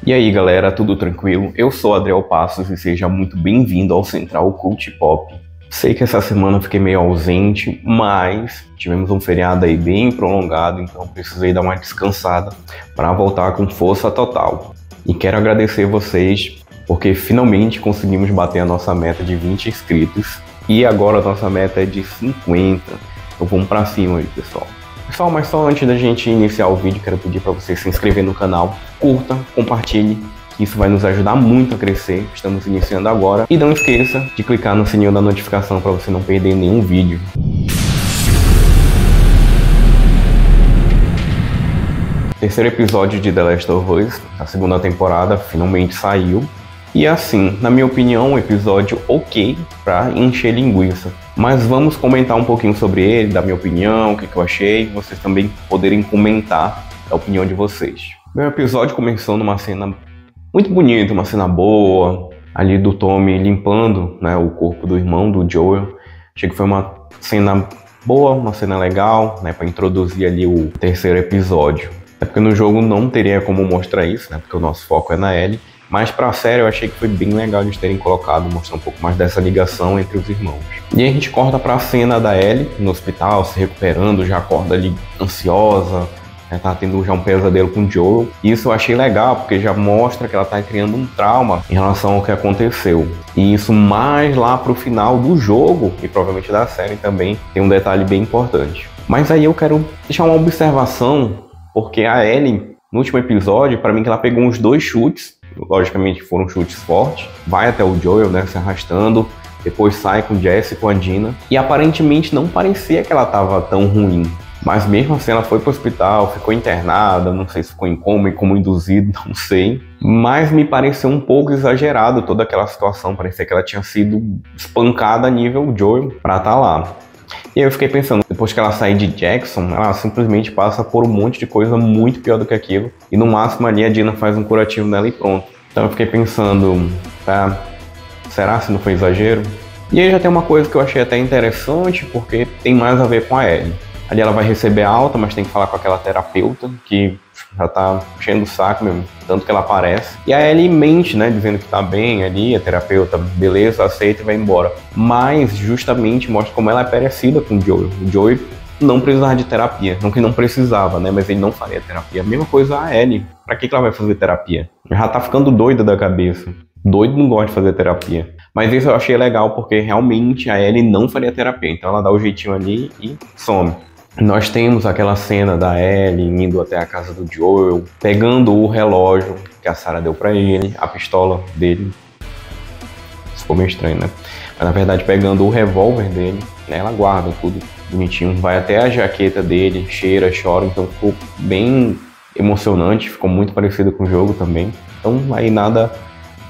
E aí galera, tudo tranquilo? Eu sou Adriel Passos e seja muito bem-vindo ao Central Cult Pop. Sei que essa semana eu fiquei meio ausente, mas tivemos um feriado aí bem prolongado, então precisei dar uma descansada para voltar com força total. E quero agradecer vocês porque finalmente conseguimos bater a nossa meta de 20 inscritos e agora a nossa meta é de 50. Então vamos para cima aí, pessoal. Pessoal, mas só antes da gente iniciar o vídeo, quero pedir para você se inscrever no canal, curta, compartilhe, que isso vai nos ajudar muito a crescer. Estamos iniciando agora. E não esqueça de clicar no sininho da notificação para você não perder nenhum vídeo. Terceiro episódio de The Last of Us, a segunda temporada, finalmente saiu. E assim, na minha opinião, um episódio ok para encher linguiça. Mas vamos comentar um pouquinho sobre ele, da minha opinião, o que eu achei, vocês também poderem comentar a opinião de vocês. Meu episódio começou numa cena muito bonita, uma cena boa, ali do Tommy limpando, né, o corpo do irmão do Joel. Achei que foi uma cena boa, uma cena legal, né, para introduzir ali o terceiro episódio. É porque no jogo não teria como mostrar isso, né, porque o nosso foco é na Ellie. Mas pra série eu achei que foi bem legal eles terem colocado, mostrar um pouco mais dessa ligação entre os irmãos. E aí a gente corta pra cena da Ellie no hospital, se recuperando, já acorda ali ansiosa, né, tá tendo já um pesadelo com o Joel. E isso eu achei legal, porque já mostra que ela tá criando um trauma em relação ao que aconteceu. E isso mais lá pro final do jogo, e provavelmente da série também, tem um detalhe bem importante. Mas aí eu quero deixar uma observação, porque a Ellie, no último episódio, pra mim que ela pegou uns 2 chutes, logicamente foram chutes fortes, vai até o Joel, né, se arrastando, depois sai com o Jesse e com a Dina, e aparentemente não parecia que ela estava tão ruim, mas mesmo assim ela foi para o hospital, ficou internada, não sei se ficou em coma e como induzido, não sei, mas me pareceu um pouco exagerado toda aquela situação, parecia que ela tinha sido espancada a nível Joel para estar lá. E aí eu fiquei pensando, depois que ela sai de Jackson, ela simplesmente passa por um monte de coisa muito pior do que aquilo. E no máximo ali a Dina faz um curativo nela e pronto. Então eu fiquei pensando, tá, será se não foi exagero? E aí já tem uma coisa que eu achei até interessante, porque tem mais a ver com a Ellie. Ali ela vai receber alta, mas tem que falar com aquela terapeuta, que já tá enchendo o saco mesmo, tanto que ela aparece. E a Ellie mente, né, dizendo que tá bem ali, a terapeuta, beleza, aceita e vai embora. Mas justamente mostra como ela é parecida com o Joel. O Joel não precisava de terapia, não que não precisava, né, mas ele não faria terapia. A mesma coisa a Ellie, pra que ela vai fazer terapia? Já tá ficando doida da cabeça. Doido não gosta de fazer terapia. Mas isso eu achei legal, porque realmente a Ellie não faria terapia, então ela dá o jeitinho ali e some. Nós temos aquela cena da Ellie indo até a casa do Joel, pegando o relógio que a Sarah deu pra ele, a pistola dele. Isso ficou meio estranho, né? Mas na verdade pegando o revólver dele, né? Ela guarda tudo bonitinho, vai até a jaqueta dele, cheira, chora, então ficou bem emocionante, ficou muito parecido com o jogo também. Então aí nada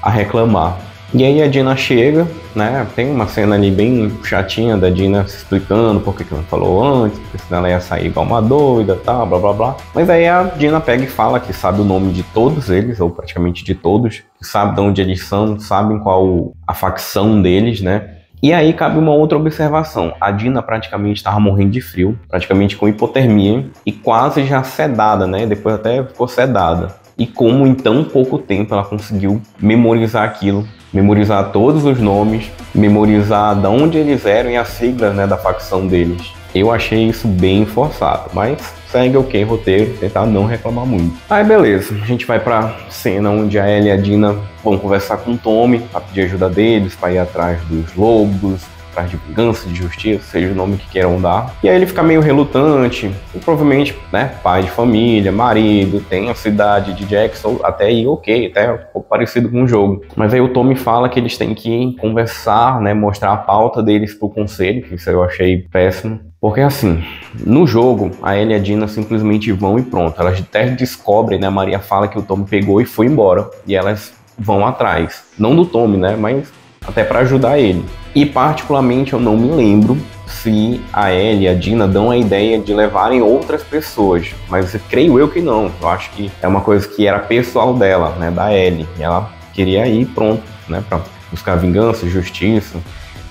a reclamar. E aí a Dina chega, né, tem uma cena ali bem chatinha da Dina se explicando por que ela falou antes, porque senão ela ia sair igual uma doida e tal, blá blá blá. Mas aí a Dina pega e fala que sabe o nome de todos eles, ou praticamente de todos, que sabe de onde eles são, sabem qual a facção deles, né. E aí cabe uma outra observação, a Dina praticamente estava morrendo de frio, praticamente com hipotermia e quase já sedada, né, depois até ficou sedada. E como em tão pouco tempo ela conseguiu memorizar aquilo, memorizar todos os nomes, memorizar de onde eles eram e as siglas, né, da facção deles. Eu achei isso bem forçado, mas segue ok, roteiro, tentar não reclamar muito. Aí beleza, a gente vai pra cena onde a Ellie e a Dina vão conversar com o Tommy, pra pedir ajuda deles, pra ir atrás dos lobos, atrás de vingança, de justiça, seja o nome que queiram dar. E aí ele fica meio relutante, e provavelmente, né, pai de família, marido, tem a cidade de Jackson, até aí ok, até um pouco parecido com o jogo. Mas aí o Tommy fala que eles têm que conversar, né, mostrar a pauta deles pro conselho, que isso eu achei péssimo. Porque assim, no jogo, a Ellie e a Dina simplesmente vão e pronto. Elas até descobrem, né, a Maria fala que o Tommy pegou e foi embora. E elas vão atrás. Não do Tommy, né, mas até para ajudar ele. E particularmente eu não me lembro se a Ellie e a Dina dão a ideia de levarem outras pessoas, mas creio eu que não. Eu acho que é uma coisa que era pessoal dela, né, da Ellie. E ela queria ir pronto, né, para buscar vingança, justiça.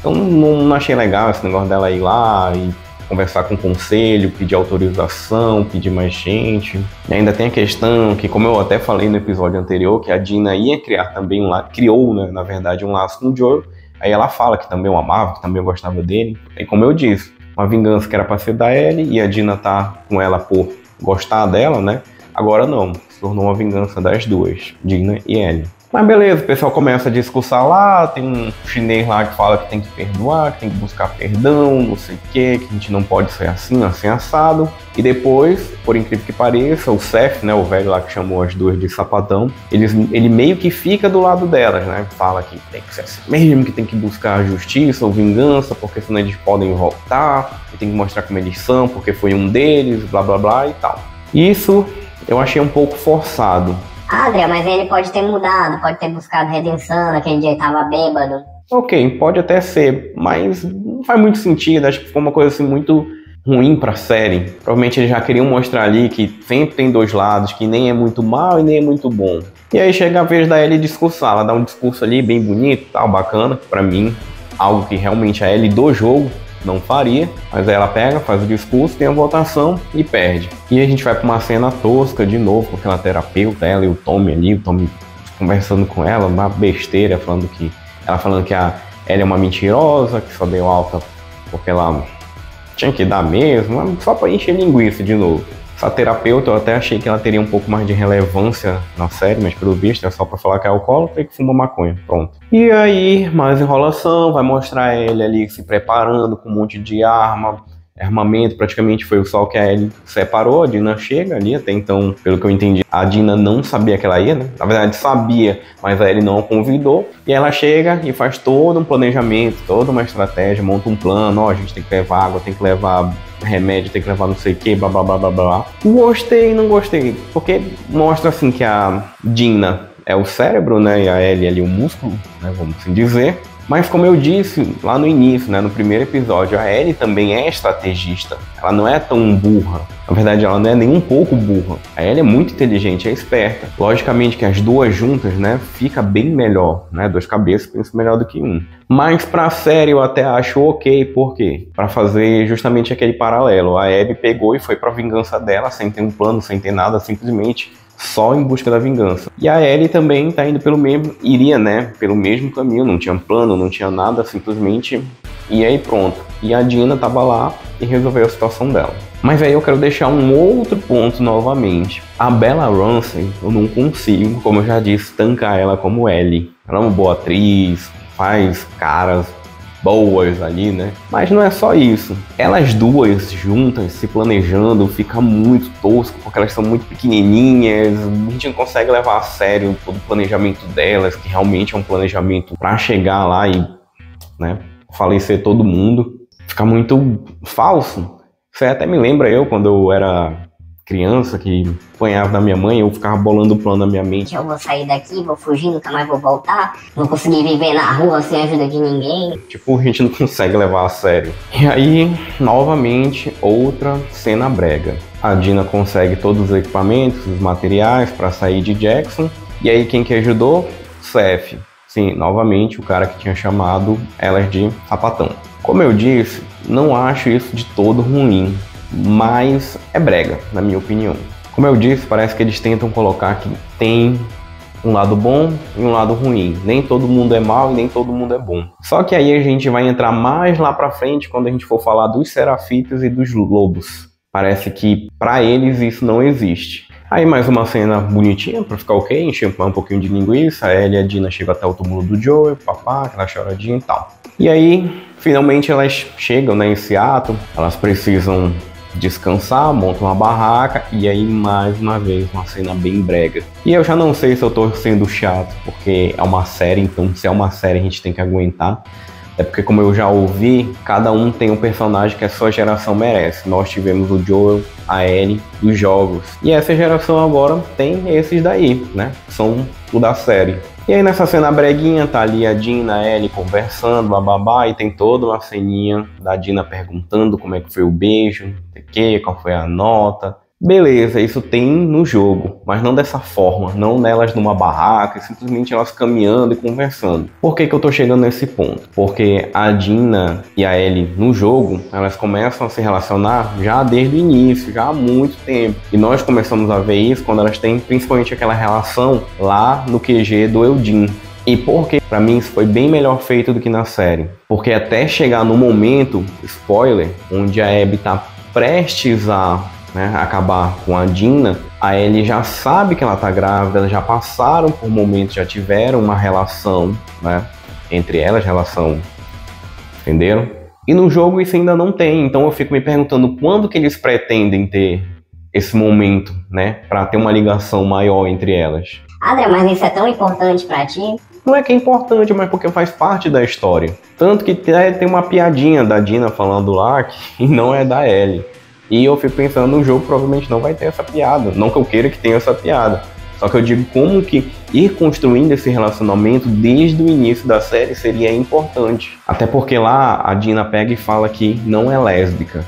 Então não achei legal esse negócio dela ir lá e conversar com o conselho, pedir autorização, pedir mais gente. E ainda tem a questão que, como eu até falei no episódio anterior, que a Dina ia criar também criou, né, na verdade, um laço com o Joel. Aí ela fala que também o amava, que também gostava dele. E como eu disse, uma vingança que era pra ser da Ellie, e a Dina tá com ela por gostar dela, né? Agora não, se tornou uma vingança das duas, Dina e Ellie. Mas beleza, o pessoal começa a discursar lá, tem um chinês lá que fala que tem que perdoar, que tem que buscar perdão, não sei o que a gente não pode ser assim, assim assado. E depois, por incrível que pareça, o Seth, né, o velho lá que chamou as duas de sapatão, ele meio que fica do lado delas, né? Fala que tem que ser assim mesmo, que tem que buscar justiça ou vingança, porque senão eles podem voltar, e tem que mostrar como eles são, porque foi um deles, blá blá blá e tal. Isso eu achei um pouco forçado. Ah, André, mas ele pode ter mudado, pode ter buscado redenção, naquele dia ele tava bêbado. Ok, pode até ser, mas não faz muito sentido, acho que foi uma coisa assim muito ruim pra série. Provavelmente eles já queriam mostrar ali que sempre tem dois lados, que nem é muito mal e nem é muito bom. E aí chega a vez da Ellie discursar, ela dá um discurso ali bem bonito, tal, bacana, pra mim, algo que realmente a Ellie do jogo não faria, mas aí ela pega, faz o discurso, tem a votação e perde. E a gente vai pra uma cena tosca de novo com aquela terapeuta, ela e o Tommy ali, o Tommy conversando com ela, uma besteira, ela falando que a Ellie é uma mentirosa, que só deu alta porque ela tinha que dar mesmo, só pra encher linguiça de novo. Essa terapeuta, eu até achei que ela teria um pouco mais de relevância na série, mas pelo visto é só pra falar que é alcoólatra e que fuma maconha, pronto. E aí, mais enrolação, vai mostrar ele ali se preparando com um monte de armamento, praticamente foi o sol que a Ellie separou, a Dina chega ali, até então, pelo que eu entendi, a Dina não sabia que ela ia, né? Na verdade sabia, mas a Ellie não a convidou, e ela chega e faz todo um planejamento, toda uma estratégia, monta um plano, ó, a gente tem que levar água, tem que levar remédio, tem que levar não sei o que, blá blá blá blá blá. Gostei, não gostei, porque mostra assim que a Dina é o cérebro, né, e a Ellie ali o músculo, né, vamos assim dizer. Mas como eu disse lá no início, né, no primeiro episódio, a Ellie também é estrategista. Ela não é tão burra. Na verdade, ela não é nem um pouco burra. A Ellie é muito inteligente, é esperta. Logicamente que as duas juntas, né, fica bem melhor, né? Duas cabeças pensam melhor do que um. Mas pra série eu até acho ok, por quê? Pra fazer justamente aquele paralelo. A Abby pegou e foi pra vingança dela, sem ter um plano, sem ter nada, simplesmente só em busca da vingança. E a Ellie também tá indo iria, né, pelo mesmo caminho, não tinha plano, não tinha nada, simplesmente e aí pronto. E a Dina tava lá e resolveu a situação dela. Mas aí eu quero deixar um outro ponto novamente. A Bella Ramsey, eu não consigo, como eu já disse, tancar ela como Ellie. Ela é uma boa atriz, faz caras boas ali, né? Mas não é só isso. Elas duas juntas, se planejando, fica muito tosco, porque elas são muito pequenininhas, a gente não consegue levar a sério todo o planejamento delas, que realmente é um planejamento para chegar lá e, né, falecer todo mundo. Fica muito falso. Isso aí até me lembra eu, quando eu era criança, que apanhava da minha mãe, eu ficava bolando o plano na minha mente. Eu vou sair daqui, vou fugir, nunca mais vou voltar, não consegui viver na rua sem ajuda de ninguém. Tipo, a gente não consegue levar a sério. E aí, novamente, outra cena brega. A Dina consegue todos os equipamentos, os materiais para sair de Jackson. E aí, quem que ajudou? Seth. Sim, novamente, o cara que tinha chamado elas de sapatão. Como eu disse, não acho isso de todo ruim, mas é brega, na minha opinião. Como eu disse, parece que eles tentam colocar que tem um lado bom e um lado ruim. Nem todo mundo é mal e nem todo mundo é bom. Só que aí a gente vai entrar mais lá pra frente quando a gente for falar dos serafitas e dos lobos. Parece que pra eles isso não existe. Aí mais uma cena bonitinha pra ficar ok, encher um pouquinho de linguiça. A Ellie e a Dina chegam até o túmulo do Joel, papá, aquela choradinha e tal. E aí, finalmente elas chegam, né, em Seattle, elas precisam descansar, montam uma barraca e aí mais uma vez uma cena bem brega. E eu já não sei se eu tô sendo chato, porque é uma série, então se é uma série a gente tem que aguentar. É porque, como eu já ouvi, cada um tem um personagem que a sua geração merece. Nós tivemos o Joel, a Ellie dos jogos. E essa geração agora tem esses daí, né? São o da série. E aí nessa cena breguinha tá ali a Dina, a Ellie conversando, bababá, e tem toda uma ceninha da Dina perguntando como é que foi o beijo, qual foi a nota. Beleza, isso tem no jogo, mas não dessa forma, não nelas numa barraca, simplesmente elas caminhando e conversando. Por que que eu tô chegando nesse ponto? Porque a Dina e a Ellie no jogo, elas começam a se relacionar já desde o início, já há muito tempo. E nós começamos a ver isso quando elas têm principalmente aquela relação lá no QG do Eldin. E por que? Pra mim isso foi bem melhor feito do que na série. Porque até chegar no momento, spoiler, onde a Abby tá prestes a acabar com a Dina, a Ellie já sabe que ela tá grávida, elas já passaram por momentos, já tiveram uma relação, entre elas, relação, entenderam? E no jogo isso ainda não tem, então eu fico me perguntando quando que eles pretendem ter esse momento, pra ter uma ligação maior entre elas. André, mas isso é tão importante pra ti? Não é que é importante, mas porque faz parte da história. Tanto que tem uma piadinha da Dina falando lá que não é da Ellie. E eu fico pensando, no jogo provavelmente não vai ter essa piada. Não que eu queira que tenha essa piada. Só que eu digo como que ir construindo esse relacionamento desde o início da série seria importante. Até porque lá a Dina pega e fala que não é lésbica.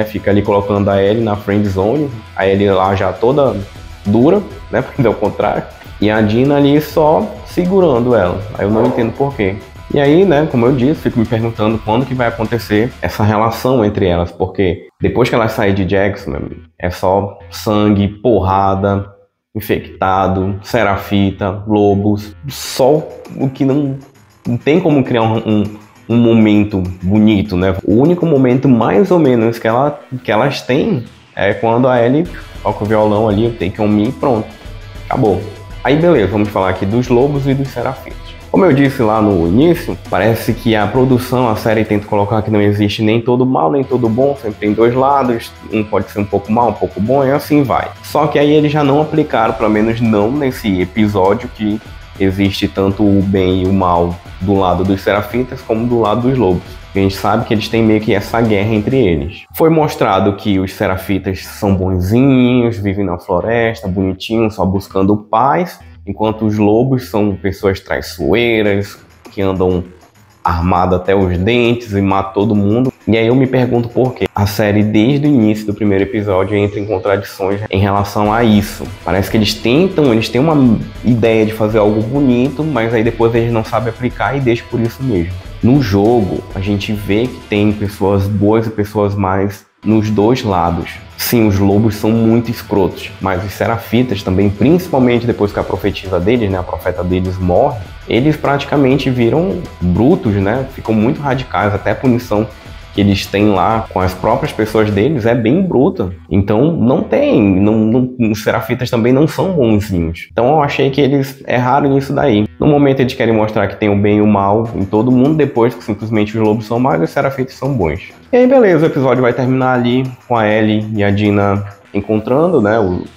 Fica ali colocando a Ellie na friend zone. A Ellie lá já toda dura, pra dizer o contrário. E a Dina ali só segurando ela. Aí eu não entendo por quê. E aí, como eu disse, fico me perguntando quando que vai acontecer essa relação entre elas, porque depois que elas saem de Jackson, é só sangue, porrada, infectado, serafita, lobos, só o que não tem como criar um momento bonito, O único momento mais ou menos que elas têm é quando a Ellie toca o violão ali, o Take On Me e pronto, acabou. Aí beleza, vamos falar aqui dos lobos e dos serafitas. Como eu disse lá no início, parece que a produção, a série tenta colocar que não existe nem todo mal, nem todo bom, sempre tem dois lados, um pode ser um pouco mal, um pouco bom, e assim vai. Só que aí eles já não aplicaram, pelo menos não nesse episódio, que existe tanto o bem e o mal do lado dos serafitas como do lado dos lobos. A gente sabe que eles têm meio que essa guerra entre eles. Foi mostrado que os serafitas são bonzinhos, vivem na floresta, bonitinhos, só buscando paz, enquanto os lobos são pessoas traiçoeiras, que andam armados até os dentes e matam todo mundo. E aí eu me pergunto por quê. A série, desde o início do primeiro episódio, entra em contradições em relação a isso. Parece que eles têm uma ideia de fazer algo bonito, mas aí depois eles não sabem aplicar e deixam por isso mesmo. No jogo, a gente vê que tem pessoas boas e pessoas más nos dois lados. Sim, os lobos são muito escrotos, mas os serafitas também, principalmente depois que a profetisa deles, a profeta deles morre, eles praticamente viram brutos, ficam muito radicais, até a punição que eles têm lá com as próprias pessoas deles é bem bruta. Então os serafitas também não são bonzinhos. Então eu achei que eles erraram nisso daí. No momento eles querem mostrar que tem o bem e o mal em todo mundo, depois que simplesmente os lobos são maus e os serafitas são bons. E aí beleza, o episódio vai terminar ali com a Ellie e a Dina encontrando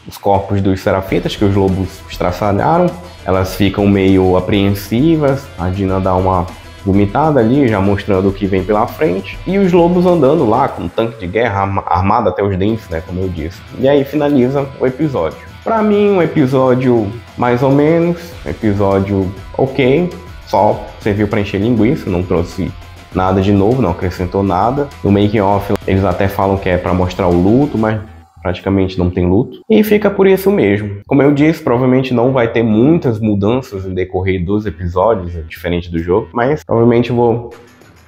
os corpos dos serafitas que os lobos estraçalharam. Elas ficam meio apreensivas, a Dina dá uma vomitada ali, já mostrando o que vem pela frente. E os lobos andando lá com um tanque de guerra armado até os dentes, como eu disse. E aí finaliza o episódio. Pra mim, um episódio mais ou menos, um episódio ok, só serviu pra encher linguiça, não trouxe nada de novo, não acrescentou nada. No making of eles até falam que é pra mostrar o luto, mas praticamente não tem luto. E fica por isso mesmo. Como eu disse, provavelmente não vai ter muitas mudanças no decorrer dos episódios, diferente do jogo, mas provavelmente vou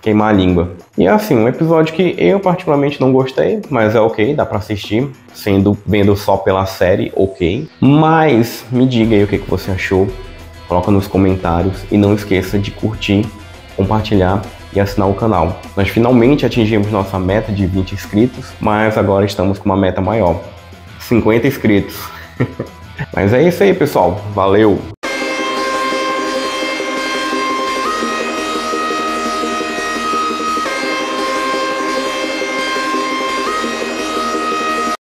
queimar a língua. E assim, um episódio que eu particularmente não gostei, mas é ok, dá pra assistir, vendo só pela série, ok. Mas me diga aí o que você achou, coloca nos comentários e não esqueça de curtir, compartilhar e assinar o canal. Nós finalmente atingimos nossa meta de 20 inscritos, mas agora estamos com uma meta maior, 50 inscritos. Mas é isso aí, pessoal. Valeu!